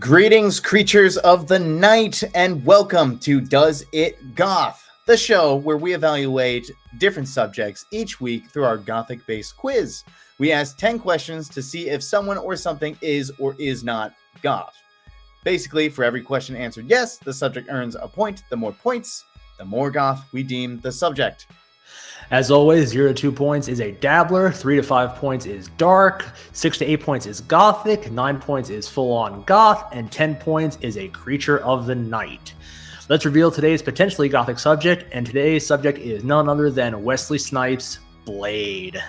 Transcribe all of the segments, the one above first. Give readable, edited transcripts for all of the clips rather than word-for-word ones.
Greetings, creatures of the night, and welcome to Does It Goth, the show where we evaluate different subjects each week through our gothic-based quiz. We ask 10 questions to see if someone or something is or is not goth. Basically, for every question answered yes, the subject earns a point. The more points, the more goth we deem the subject. As always, 0 to 2 points is a dabbler, 3 to 5 points is dark, 6 to 8 points is gothic, 9 points is full-on goth, and 10 points is a creature of the night. Let's reveal today's potentially gothic subject, and today's subject is none other than Wesley Snipes' Blade.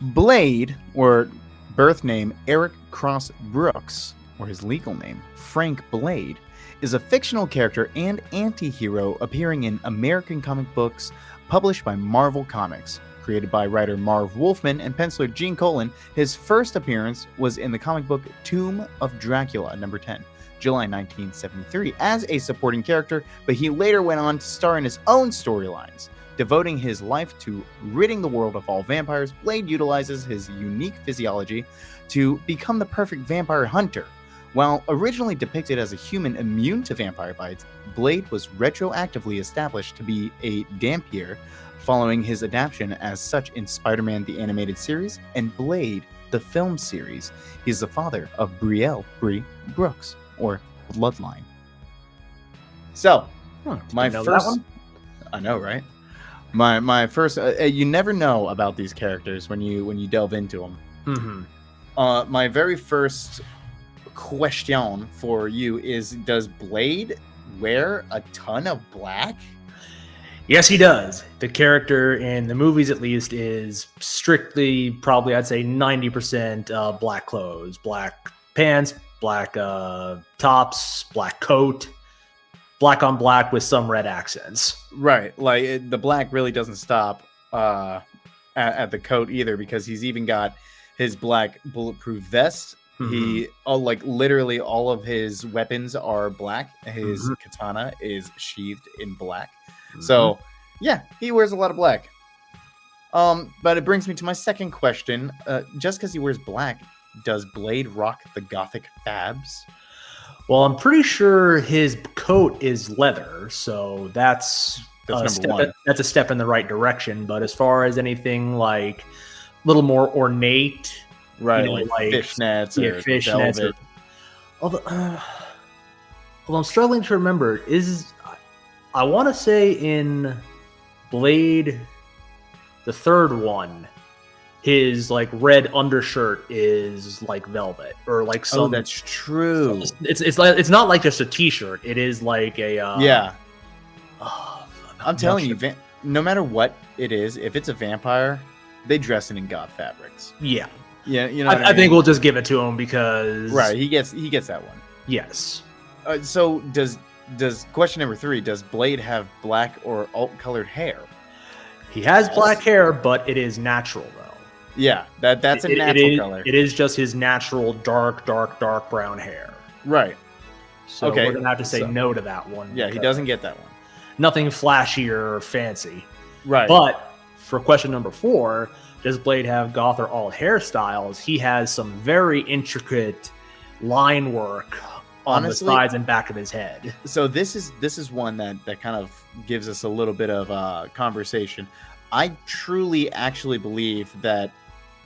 Blade, or birth name Eric Cross Brooks, or his legal name Frank Blade, is a fictional character and anti-hero appearing in American comic books published by Marvel Comics. Created by writer Marv Wolfman and penciler Gene Colan, his first appearance was in the comic book Tomb of Dracula, number 10, July 1973, as a supporting character, but he later went on to star in his own storylines. Devoting his life to ridding the world of all vampires, Blade utilizes his unique physiology to become the perfect vampire hunter. While originally depicted as a human immune to vampire bites, Blade was retroactively established to be a Dampier following his adaptation as such in Spider-Man the Animated Series and Blade the Film Series. He is the father of Brielle Bree Brooks, or Bloodline. So, my first... I know, right? My first... you never know about these characters when you delve into them. Mm-hmm. My very first question for you is, does Blade wear a ton of black? Yes, he does. The character in the movies, at least, is strictly, probably I'd say 90% black clothes, black pants, black tops, black coat, black on black with some red accents. Right, like the black really doesn't stop at the coat either, because he's even got his black bulletproof vest. He literally all of his weapons are black. His katana is sheathed in black. So yeah, he wears a lot of black. But it brings me to my second question. Just because he wears black, does Blade rock the gothic fabs? Well, I'm pretty sure his coat is leather, so that's a step in the right direction. But as far as anything like a little more ornate, right, like fishnets or velvet. Although I'm struggling to remember, I want to say in Blade, the third one, his like red undershirt is like velvet or like some. Oh, that's true. It's not like just a t-shirt. It is like a yeah. I'm telling you, no matter what it is, if it's a vampire, they dress it in goth fabrics. Yeah. Yeah, you know. I think we'll just give it to him because he gets that one. Yes. So does question number 3? Does Blade have black or alt-colored hair? He has black hair, but it is natural though. Yeah, that's a natural color. It is just his natural dark brown hair. Right. So we're gonna have to say no to that one. Yeah, he doesn't get that one. Nothing flashy or fancy. Right. But for question number 4. Does Blade have goth or alt hairstyles? He has some very intricate line work on the sides and back of his head. So this is one that kind of gives us a little bit of conversation. I truly actually believe that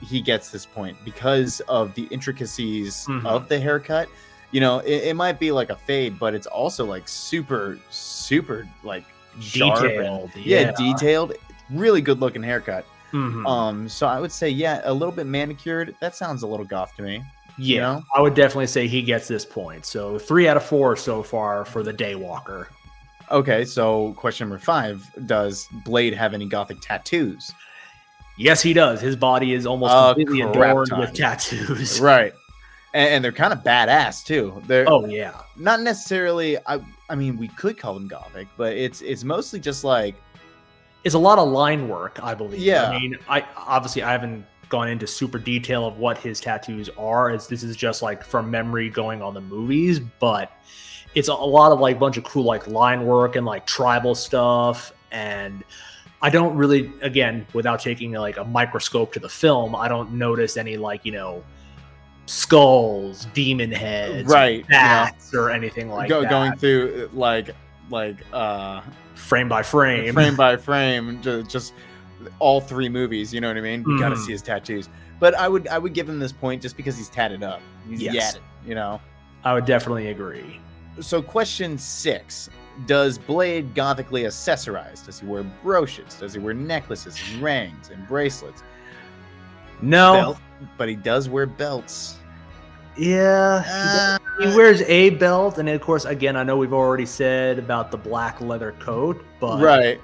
he gets this point because of the intricacies of the haircut. You know, it might be like a fade, but it's also like super like detailed. Detailed. Really good looking haircut. So I would say, a little bit manicured. That sounds a little goth to me. Yeah, you know? I would definitely say he gets this point. So 3 out of 4 so far for the Daywalker. Okay, so question number 5. Does Blade have any gothic tattoos? Yes, he does. His body is almost completely adorned with tattoos. Right. And they're kind of badass, too. They're not necessarily... I mean, we could call them gothic, but it's mostly just like... It's a lot of line work, I believe. Yeah. I mean, I haven't gone into super detail of what his tattoos are. This is just like from memory going on the movies, but it's a lot of like bunch of cool like line work and like tribal stuff. And I don't really, again, without taking like a microscope to the film, I don't notice any like, skulls, demon heads, right? bats, or anything like that. Going through like frame by frame, by frame, just all 3 movies. You know what I mean? You got to see his tattoos. But I would give him this point just because he's tatted up. He's yatted, you know. I would definitely agree. So question 6. Does Blade gothically accessorize? Does he wear brooches? Does he wear necklaces and rings and bracelets? No. But he does wear belts. Yeah. He wears a belt, and of course, again, I know we've already said about the black leather coat, but right.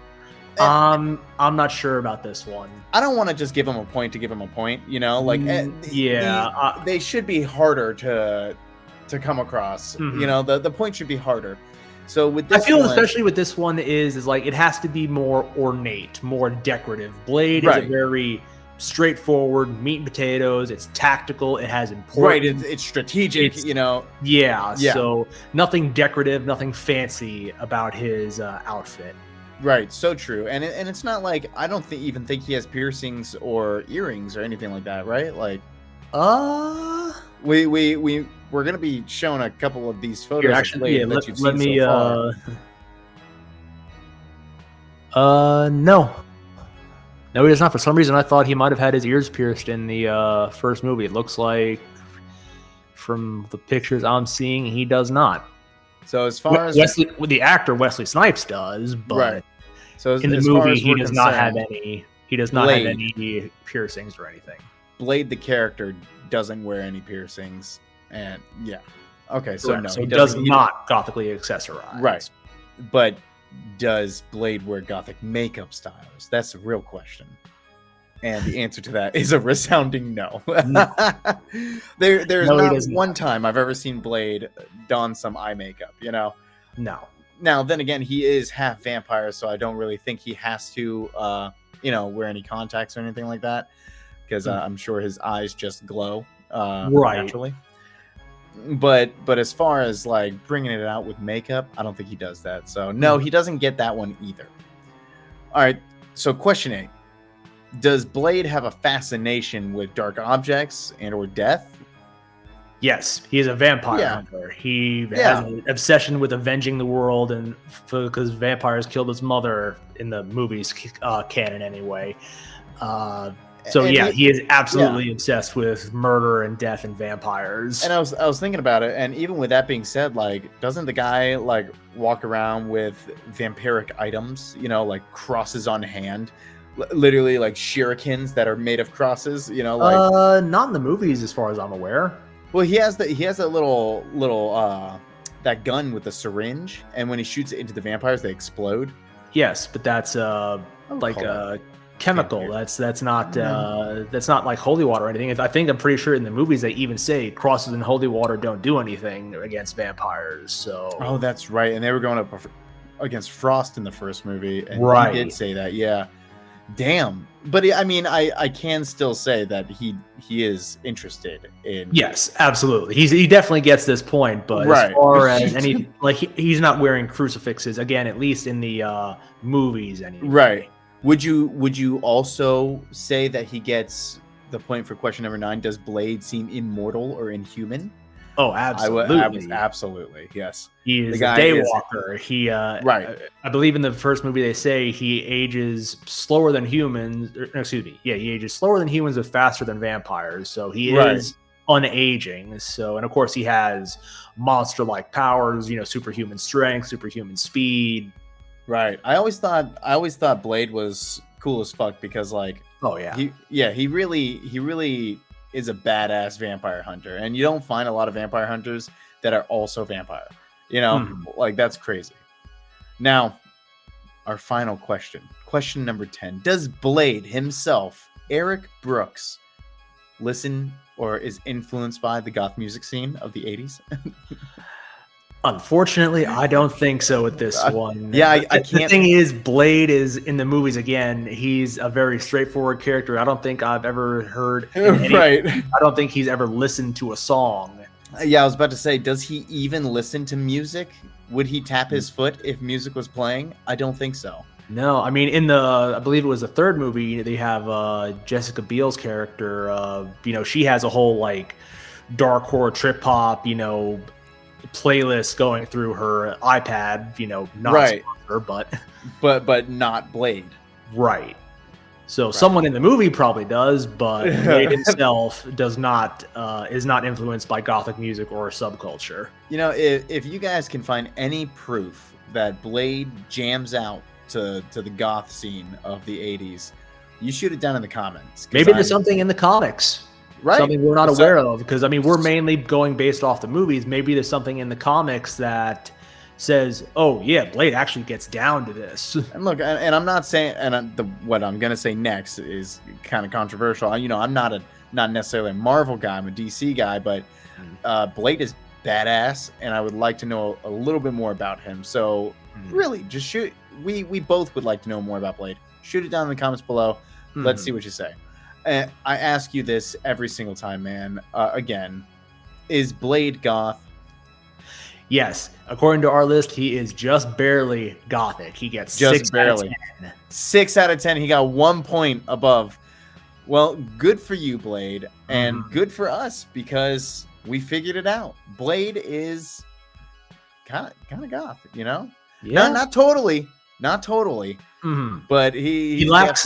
I'm not sure about this one. I don't want to just give him a point to give him a point, you know? Like, they should be harder to come across. You know, the point should be harder. So with this, I feel especially with this one is like it has to be more ornate, more decorative. Blade is a very straightforward meat and potatoes. It's tactical. It has important. It's strategic. You know. Yeah. So nothing decorative, nothing fancy about his outfit. Right. So true. And it's not like I don't even think he has piercings or earrings or anything like that. Right. Like. We're gonna be showing a couple of these photos. Actually, let me. No, he does not. For some reason, I thought he might have had his ears pierced in the first movie. It looks like, from the pictures I'm seeing, he does not. So as far as the actor Wesley Snipes does, but so in the movie he does not have any. He does not have any piercings or anything. Blade, the character, doesn't wear any piercings. And okay, so no, he does not gothically accessorize. Right, but does Blade wear gothic makeup styles? That's the real question, and the answer to that is a resounding no. There's not one time I've ever seen Blade don some eye makeup. You know, no. Now then again, he is half vampire, so I don't really think he has to, wear any contacts or anything like that, because I'm sure his eyes just glow naturally. But as far as like bringing it out with makeup, I don't think he does that. So no, he doesn't get that one either. All right. So question 8: does Blade have a fascination with dark objects and or death? Yes, he is a vampire hunter. He has an obsession with avenging the world, and because vampires killed his mother in the movies canon anyway. He is absolutely obsessed with murder and death and vampires. And I was thinking about it, and even with that being said, like, doesn't the guy like walk around with vampiric items? You know, like crosses on hand, literally like shurikens that are made of crosses. You know, like not in the movies, as far as I'm aware. Well, he has that little that gun with the syringe, and when he shoots it into the vampires, they explode. Yes, but that's chemical. That's not like holy water or anything. I'm pretty sure in the movies they even say crosses in holy water don't do anything against vampires. So that's right. And they were going up against Frost in the first movie, and he did say that. Yeah, damn. But I mean, I can still say that he is interested in. Yes, absolutely. He definitely gets this point. But as far as any he's not wearing crucifixes again, at least in the movies anyway. Right. Would you also say that he gets the point for question number 9? Does Blade seem immortal or inhuman? Oh, absolutely. Absolutely, yes. He is a daywalker. He I believe in the first movie they say he ages slower than humans. He ages slower than humans but faster than vampires. So he is unaging. So, and of course he has monster-like powers. You know, superhuman strength, superhuman speed. Right. I always thought Blade was cool as fuck because he really is a badass vampire hunter, and you don't find a lot of vampire hunters that are also vampire. You know, like that's crazy. Now, our final question number 10: does Blade himself, Eric Brooks, listen or is influenced by the goth music scene of the 80s? Unfortunately, I don't think so with this one. I can't. The thing is, Blade is in the movies again. He's a very straightforward character. I don't think I've ever heard. I don't think he's ever listened to a song. Yeah, I was about to say, does he even listen to music? Would he tap his foot if music was playing? I don't think so. No, I mean, I believe it was the third movie, they have Jessica Biel's character. She has a whole darkcore trip hop, playlist going through her iPad, not Right. her, but not Blade. right. So someone in the movie probably does, but Blade himself is not influenced by gothic music or subculture. If you guys can find any proof that Blade jams out to the goth scene of the 80s, you shoot it down in the comments. Maybe there's something in the comics. Right. Something we're not aware of, because we're mainly going based off the movies. Maybe there's something in the comics that says, "Oh yeah, Blade actually gets down to this." And look, and I'm not saying, what I'm gonna say next is kind of controversial. I'm not necessarily a Marvel guy. I'm a DC guy, but Blade is badass, and I would like to know a little bit more about him. So really, just shoot. We both would like to know more about Blade. Shoot it down in the comments below. Let's see what you say. I ask you this every single time, man. Again, is Blade goth? Yes. According to our list, he is just barely gothic. He gets just 6 barely. out of 10. 6 out of 10. He got 1 point above. Well, good for you, Blade, and good for us, because we figured it out. Blade is kind of goth, Yeah. Not totally. But he lacks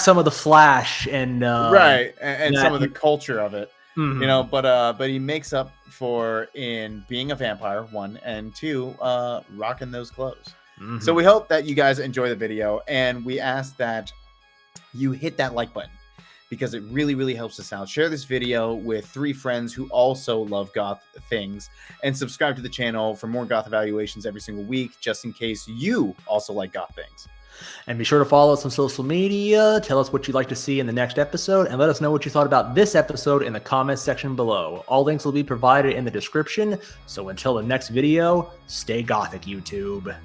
some of the flash and right, and some of the culture of it. But he makes up for in being a vampire, 1, and 2, rocking those clothes. So we hope that you guys enjoy the video, and we ask that you hit that like button, because it really, really helps us out. Share this video with 3 friends who also love goth things, and subscribe to the channel for more goth evaluations every single week, just in case you also like goth things. And be sure to follow us on social media. Tell us what you'd like to see in the next episode, and let us know what you thought about this episode in the comments section below. All links will be provided in the description. So until the next video, stay gothic, YouTube.